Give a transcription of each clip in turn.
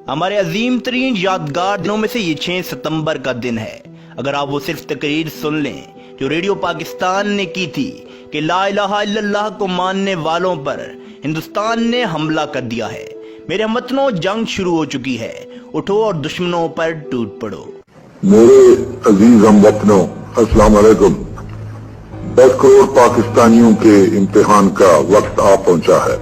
ہمارے عظیم ترین یادگار دنوں میں سے یہ 6 ستمبر کا دن ہے۔ اگر آپ وہ صرف تقریر سن لیں جو ریڈیو پاکستان نے کی تھی کہ لا الہ الا اللہ کو ماننے والوں پر ہندوستان نے حملہ کر دیا ہے۔ میرے ہموطنوں، جنگ شروع ہو چکی ہے، اٹھو اور دشمنوں پر ٹوٹ پڑو۔ میرے عزیز ہم وطنوں، السلام علیکم۔ 10 کروڑ پاکستانیوں کے امتحان کا وقت آ پہنچا ہے۔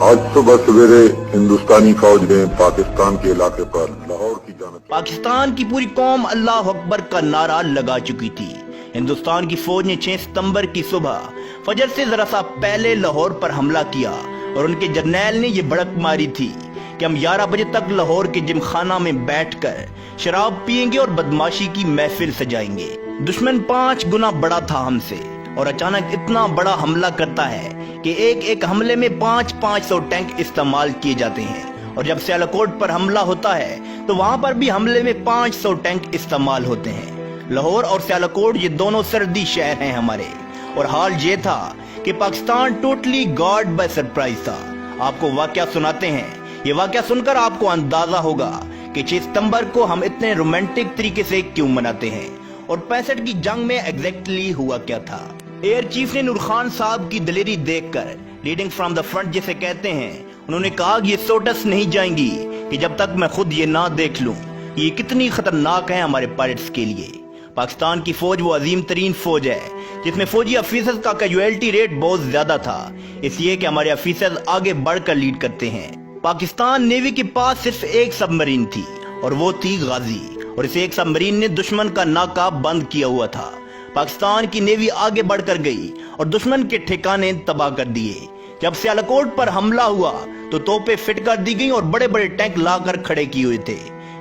آج صبح سویرے ہندوستانی فوج نے پاکستان کے علاقے پر لاہور کی جانب پاکستان کی پوری قوم اللہ اکبر کا نعرہ لگا چکی تھی۔ ہندوستان کی فوج نے 6 ستمبر کی صبح فجر سے ذرا سا پہلے لاہور پر حملہ کیا اور ان کے جرنیل نے یہ بڑک ماری تھی کہ ہم 11 بجے تک لاہور کے جم خانہ میں بیٹھ کر شراب پیئیں گے اور بدماشی کی محفل سجائیں گے۔ دشمن 5 گنا بڑا تھا ہم سے اور اچانک اتنا بڑا حملہ کرتا ہے کہ ایک حملے میں 500 ٹینک استعمال کیے جاتے ہیں، اور جب سیالکوٹ پر حملہ ہوتا ہے تو وہاں پر بھی حملے میں 500 ٹینک استعمال ہوتے ہیں۔ لاہور اور سیالکوٹ یہ دونوں سردی شہر ہیں ہمارے، اور حال یہ تھا کہ Pakistan totally guard by surprise تھا۔ آپ کو واقعہ سناتے ہیں، یہ واقعہ سن کر آپ کو اندازہ ہوگا کہ 6 ستمبر کو ہم اتنے رومانٹک طریقے سے کیوں مناتے ہیں اور 65 کی جنگ میں ایگزیکٹلی ہوا کیا تھا۔ ایئر چیف نے نور خان صاحب کی دلیری دیکھ کر لیڈنگ فرام دا فرنٹ جسے کہتے ہیں، انہوں نے کہا کہ یہ سوٹس نہیں جائیں گی کہ جب تک میں خود یہ نہ دیکھ لوں یہ کتنی خطرناک ہے ہمارے پائلٹس کے لیے۔ پاکستان کی فوج وہ عظیم ترین فوج ہے جس میں فوجی افیسرز کا کیجویلٹی ریٹ بہت زیادہ تھا، اس لیے کہ ہمارے افیسرز آگے بڑھ کر لیڈ کرتے ہیں۔ پاکستان نیوی کے پاس صرف ایک سب مرین تھی اور وہ تھی غازی، اور اس ایک سب مرین نے دشمن کا ناکہ بند کیا ہوا تھا۔ پاکستان کی نیوی آگے بڑھ کر گئی اور دشمن کے ٹھکانے تباہ کر دیے۔ جب سیالکوٹ پر حملہ ہوا تو توپیں فٹ کر دی گئیں اور بڑے بڑے ٹینک لا کر کھڑے کیے ہوئے تھے۔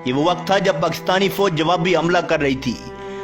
یہ وہ وقت تھا جب پاکستانی فوج جوابی حملہ کر رہی تھی۔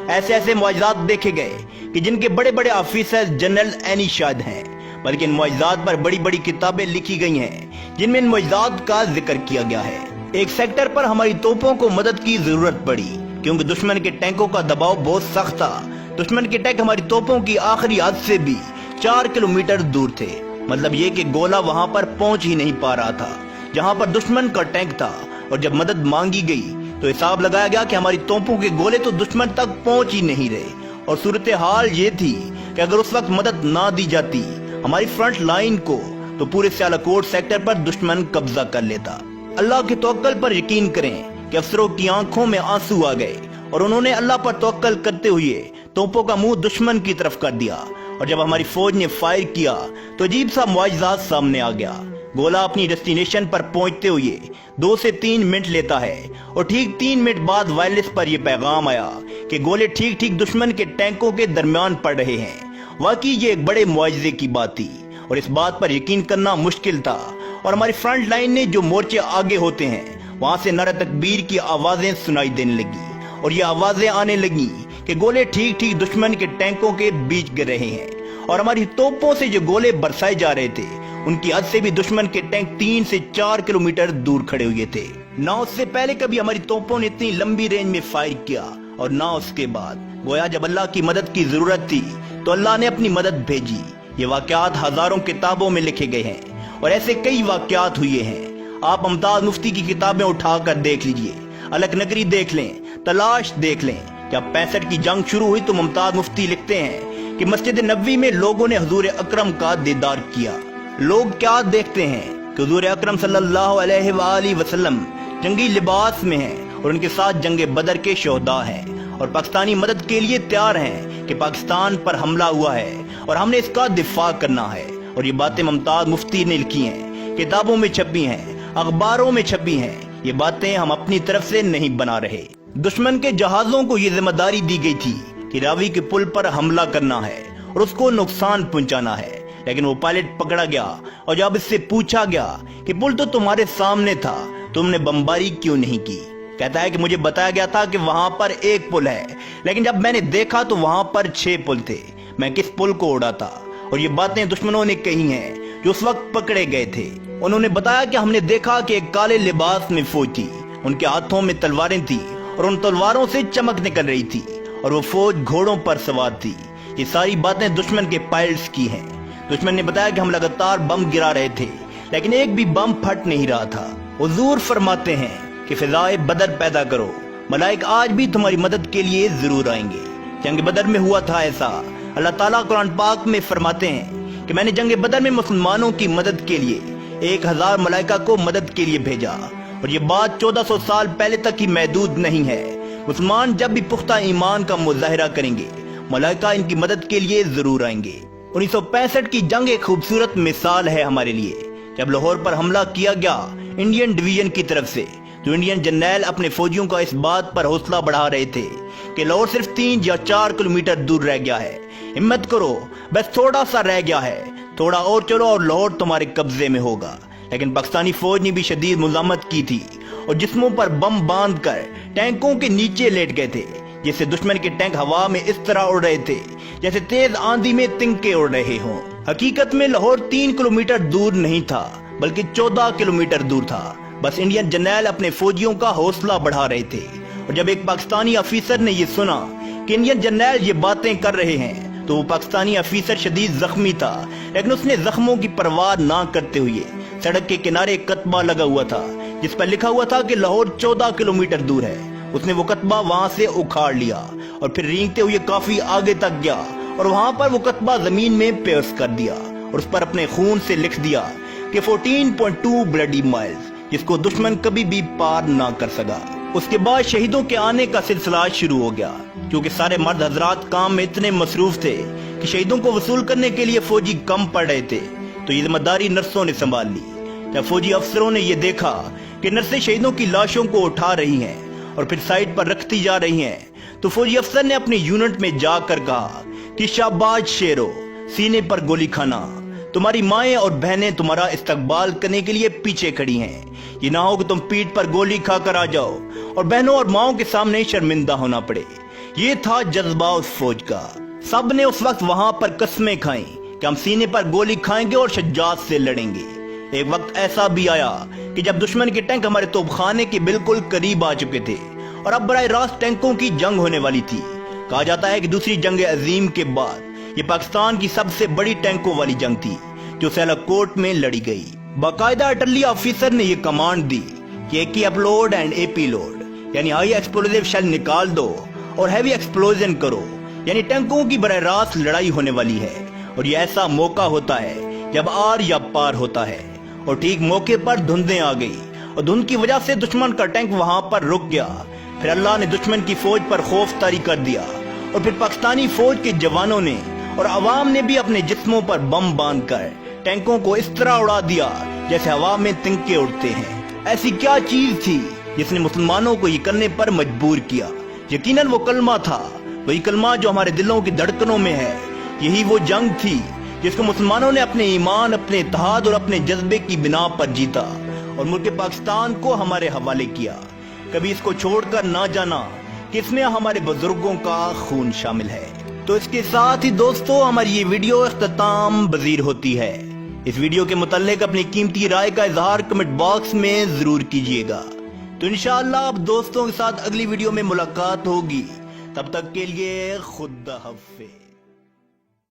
ایسے معجزات دیکھے گئے کہ جن کے بڑے بڑے آفیسر جنرل اینی شاہد ہیں، بلکہ ان معجزات پر بڑی بڑی کتابیں لکھی گئی ہیں جن میں ان معجزات کا ذکر کیا گیا ہے۔ ایک سیکٹر پر ہماری توپوں کو مدد کی ضرورت پڑی کیونکہ دشمن کے ٹینکوں کا دباؤ بہت سخت تھا۔ دشمن کے ٹینک ہماری توپوں کی آخری حد سے بھی 4 کلومیٹر دور تھے، مطلب یہ کہ گولہ وہاں پر پہنچ ہی نہیں پا رہا تھا جہاں پر دشمن کا ٹینک تھا، اور جب مدد مانگی گئی تو حساب لگایا گیا کہ ہماری توپوں کے گولے تو دشمن تک پہنچ ہی نہیں رہے، اور صورتحال یہ تھی کہ اگر اس وقت مدد نہ دی جاتی ہماری فرنٹ لائن کو تو پورے سیالکوٹ سیکٹر پر دشمن قبضہ کر لیتا۔ اللہ کے توکل پر یقین کریں کہ افسروں کی آنکھوں میں آنسو آ گئے اور انہوں نے اللہ پر توکل کرتے ہوئے توپوں کا منہ دشمن کی طرف کر دیا، اور جب ہماری فوج نے فائر کیا تو عجیب سا معجزہ سامنے آ گیا۔ گولا اپنی ڈیسٹینیشن پر پہنچتے ہوئے 2 سے 3 منٹ لیتا ہے، اور ٹھیک 3 منٹ بعد وائرلیس پر یہ پیغام آیا کہ گولے ٹھیک دشمن کے ٹینکوں کے درمیان پڑ رہے ہیں۔ واقعی یہ ایک بڑے معجزے کی بات تھی اور اس بات پر یقین کرنا مشکل تھا، اور ہماری فرنٹ لائن نے جو مورچے آگے ہوتے ہیں وہاں سے نعرہ تکبیر کی آوازیں سنائی دینے لگی، اور یہ آوازیں آنے لگیں کہ گولے ٹھیک دشمن کے ٹینکوں کے بیچ گر رہے ہیں، اور ہماری توپوں سے جو گولے برسائے جا رہے تھے ان کی حد سے بھی دشمن کے ٹینک 3 سے 4 کلومیٹر دور کھڑے ہوئے تھے۔ نہ اس سے پہلے کبھی ہماری توپوں نے اتنی لمبی رینج میں فائر کیا، اور نہ اس کے بعد۔ گویا جب اللہ کی مدد کی ضرورت تھی تو اللہ نے اپنی مدد بھیجی۔ یہ واقعات ہزاروں کتابوں میں لکھے گئے ہیں، اور ایسے کئی واقعات ہوئے ہیں۔ آپ ممتاز مفتی کی کتابیں اٹھا کر دیکھ لیجئے، الگ نگری دیکھ لیں، تلاش دیکھ لیں۔ جب 65 کی جنگ شروع ہوئی تو ممتاز مفتی لکھتے ہیں کہ مسجد نبوی میں لوگوں نے حضور اکرم کا دیدار کیا۔ لوگ کیا دیکھتے ہیں کہ حضور اکرم صلی اللہ علیہ وآلہ وسلم جنگی لباس میں ہیں اور ان کے ساتھ جنگ بدر کے شہداء ہیں، اور پاکستانی مدد کے لیے تیار ہیں کہ پاکستان پر حملہ ہوا ہے اور ہم نے اس کا دفاع کرنا ہے۔ اور یہ باتیں ممتاز مفتی نے لکھی ہیں، کتابوں میں چھپی ہیں، اخباروں میں چھپی ہیں۔ یہ باتیں ہم اپنی طرف سے نہیں بنا رہے۔ دشمن کے جہازوں کو یہ ذمہ داری دی گئی تھی کہ راوی کے پل پر حملہ کرنا ہے اور اس کو نقصان پہنچانا ہے، لیکن وہ پائلٹ پکڑا گیا، اور جب اس سے پوچھا گیا کہ پل تو تمہارے سامنے تھا، تم نے بمباری کیوں نہیں کی؟ کہتا ہے کہ مجھے بتایا گیا تھا کہ وہاں پر ایک پل ہے، لیکن جب میں نے دیکھا تو وہاں پر 6 پل تھے، میں کس پل کو اڑاتا؟ اور یہ باتیں دشمنوں نے کہی ہیں جو اس وقت پکڑے گئے تھے۔ انہوں نے بتایا کہ ہم نے دیکھا کہ ایک کالے لباس میں فوج تھی، ان کے ہاتھوں میں تلواریں تھیں اور ان تلواروں سے چمک نکل رہی تھی، اور وہ فوج گھوڑوں پر سوار تھی۔ یہ ساری باتیں دشمن کے پائلٹس کی ہیں۔ دشمن نے بتایا کہ ہم لگاتار بم گرا رہے تھے لیکن ایک بھی بم پھٹ نہیں رہا تھا۔ حضور فرماتے ہیں کہ فضائے بدر پیدا کرو، ملائک آج بھی تمہاری مدد کے لیے ضرور آئیں گے۔ جنگ بدر میں ہوا تھا ایسا۔ اللہ تعالیٰ قرآن پاک میں فرماتے ہیں کہ میں نے جنگ بدر میں مسلمانوں کی مدد کے لیے 1000 ملائکہ کو مدد کے لیے بھیجا، اور یہ بات 1400 سال پہلے تک ہی محدود نہیں ہے۔ مسلمان جب بھی پختہ ایمان کا مظاہرہ کریں گے، ملائکہ ان کی مدد کے لیے ضرور آئیں گے۔ 1965 کی جنگ ایک خوبصورت مثال ہے ہمارے لیے، جب لاہور پر حملہ کیا گیا انڈین ڈویژن کی طرف سے، تو انڈین جرنیل اپنے فوجیوں کا اس بات پر حوصلہ بڑھا رہے تھے کہ لاہور صرف 3 یا 4 کلومیٹر دور رہ گیا ہے، ہمت کرو، بس تھوڑا سا رہ گیا ہے، تھوڑا اور چلو اور لاہور تمہارے قبضے میں ہوگا۔ لیکن پاکستانی فوج نے بھی شدید مزاحمت کی تھی اور جسموں پر بم باندھ کر ٹینکوں کے نیچے لیٹ گئے تھے، جس سے دشمن کے ٹینک ہوا میں اس طرح اڑ رہے تھے جیسے تیز آندھی میں تنکے اڑ رہے ہوں۔ حقیقت میں لاہور 3 کلومیٹر دور نہیں تھا بلکہ 14 کلومیٹر دور تھا۔ بس انڈین جرنیل اپنے فوجیوں کا حوصلہ بڑھا رہے تھے، اور جب ایک پاکستانی افیسر نے یہ سنا کہ انڈین جرنیل یہ باتیں کر رہے ہیں تو وہ پاکستانی افیسر شدید زخمی تھا، لیکن اس نے زخموں کی پرواہ نہ کرتے ہوئے سڑک کے کنارے ایک کتبہ لگا ہوا تھا جس پر لکھا ہوا تھا کہ لاہور 14 کلومیٹر دور ہے۔ اس نے وہ کتبہ وہاں سے اکھاڑ لیا اور پھر رینگتے ہوئے کافی آگے تک گیا اور وہاں پر وہ کتبہ زمین میں پیوست کر دیا اور اس پر اپنے خون سے لکھ دیا کہ 14.2 بلڈی مائلز، جس کو دشمن کبھی بھی پار نہ کر سکا۔ اس کے بعد شہیدوں کے آنے کا سلسلہ شروع ہو گیا، کیونکہ سارے مرد حضرات کام میں اتنے مصروف تھے کہ شہیدوں کو وصول کرنے کے لیے فوجی کم پڑ رہے تھے، تو یہ ذمہ داری نرسوں نے سنبھال لی۔ جب فوجی افسروں نے یہ دیکھا کہ نرسیں شہیدوں کی لاشوں کو اٹھا رہی ہیں اور پھر سائٹ پر رکھتی جا رہی ہیں، تو فوجی افسر نے اپنے یونٹ میں جا کر کہا کہ شاباش شیرو، سینے پر گولی کھانا، تمہاری مائیں اور بہنیں تمہارا استقبال کرنے کے لیے پیچھے کھڑی ہیں، یہ نہ ہو کہ تم پیٹھ پر گولی کھا کر آ جاؤ اور بہنوں اور ماؤں کے سامنے شرمندہ ہونا پڑے۔ یہ تھا جذبہ اس فوج کا۔ سب نے اس وقت وہاں پر قسمیں کھائیں کہ ہم سینے پر گولی کھائیں گے اور شجاعت سے لڑیں گے۔ ایک وقت ایسا بھی آیا کہ جب دشمن کے ٹینک ہمارے توپ خانے کے بالکل قریب آ چکے تھے اور اب براہ راست ٹینکوں کی جنگ ہونے والی تھی۔ کہا جاتا ہے کہ دوسری جنگ عظیم کے بعد یہ پاکستان کی سب سے بڑی ٹینکوں والی جنگ تھی جو سیلک کوٹ میں لڑی گئی۔ باقاعدہ اٹلی آفیسر نے یہ کمانڈ دی کہ اے کی اپلوڈ اینڈ اے پی لوڈ، یعنی ہائی ایکسپلوزیو شیل نکال دو اور ہیوی ایکسپلوژن کرو، یعنی ٹینکوں کی براہ راست لڑائی ہونے والی ہے، اور یہ ایسا موقع ہوتا ہے جب آر یا پار ہوتا ہے۔ اور ٹھیک موقع پر دھندیں آ گئی اور دھند کی وجہ سے دشمن کا ٹینک وہاں پر رک گیا۔ پھر اللہ نے دشمن کی فوج پر خوف طاری کر دیا، اور پھر پاکستانی فوج کے جوانوں نے اور عوام نے بھی اپنے جسموں پر بم باندھ کر ٹینکوں کو اس طرح اڑا دیا جیسے ہوا میں تنکے اڑتے ہیں۔ ایسی کیا چیز تھی جس نے مسلمانوں کو یہ کرنے پر مجبور کیا؟ یقیناً وہ کلمہ تھا، وہی کلمہ جو ہمارے دلوں کی دھڑکنوں میں ہے۔ یہی وہ جنگ تھی جس کو مسلمانوں نے اپنے ایمان، اپنے اتحاد اور اپنے جذبے کی بنا پر جیتا اور ملک پاکستان کو ہمارے حوالے کیا۔ کبھی اس کو چھوڑ کر نہ جانا کہ اس میں ہمارے بزرگوں کا خون شامل ہے۔ تو اس کے ساتھ ہی دوستو ہماری یہ ویڈیو اختتام پذیر ہوتی ہے۔ اس ویڈیو کے متعلق اپنی قیمتی رائے کا اظہار کمنٹ باکس میں ضرور کیجیے گا۔ تو انشاءاللہ اب دوستوں کے ساتھ اگلی ویڈیو میں ملاقات ہوگی، تب تک کے لیے خدا حافظ۔